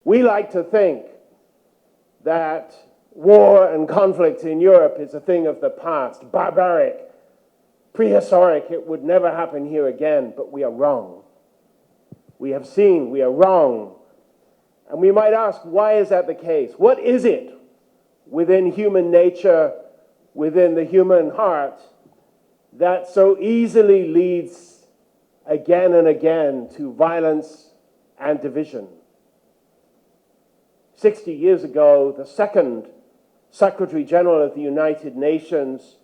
We like to think that war and conflict in Europe is a thing of the past, barbaric, prehistoric. It would never happen here again, but we are wrong. We have seen we are wrong. And we might ask, why is that the case? What is it within human nature, within the human heart, that so easily leads again and again to violence and division? 60 years ago, the second Secretary General of the United Nations,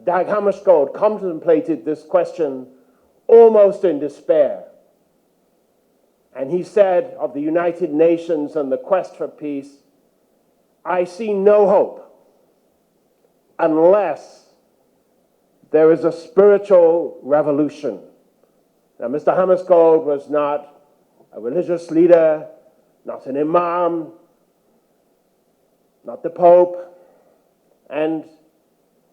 Dag Hammarskjöld, contemplated this question almost in despair. And he said of the United Nations and the quest for peace, "I see no hope unless there is a spiritual revolution." Now, Mr. Hammarskjöld was not a religious leader, not an imam, not the Pope, and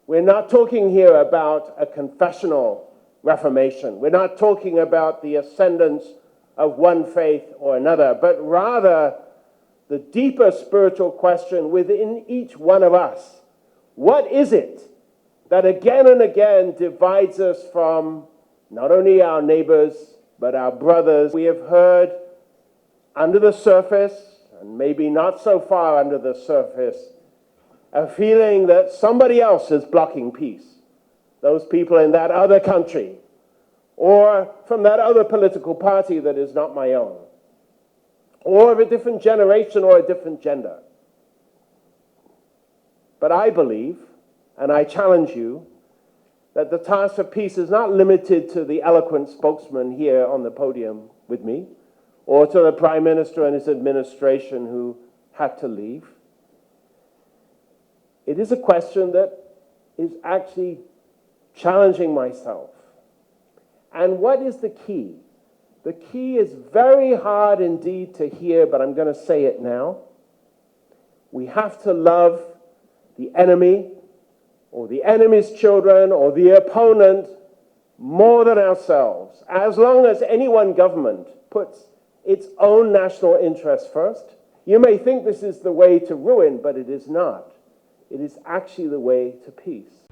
we're not talking here about a confessional reformation. We're not talking about the ascendance of one faith or another, but rather the deeper spiritual question within each one of us. What is it that again and again divides us from not only our neighbors, but our brothers? We have heard under the surface, and maybe not so far under the surface, a feeling that somebody else is blocking peace. Those people in that other country, or from that other political party that is not my own, or of a different generation or a different gender. But I believe, and I challenge you, that the task for peace is not limited to the eloquent spokesman here on the podium with me, or to the Prime Minister and his administration who had to leave. It is a question that is actually challenging myself. And what is the key? The key is very hard indeed to hear, but I'm going to say it now. We have to love the enemy, or the enemy's children, or the opponent more than ourselves. As long as any one government puts its own national interest first, you may think this is the way to ruin, but it is not. It is actually the way to peace.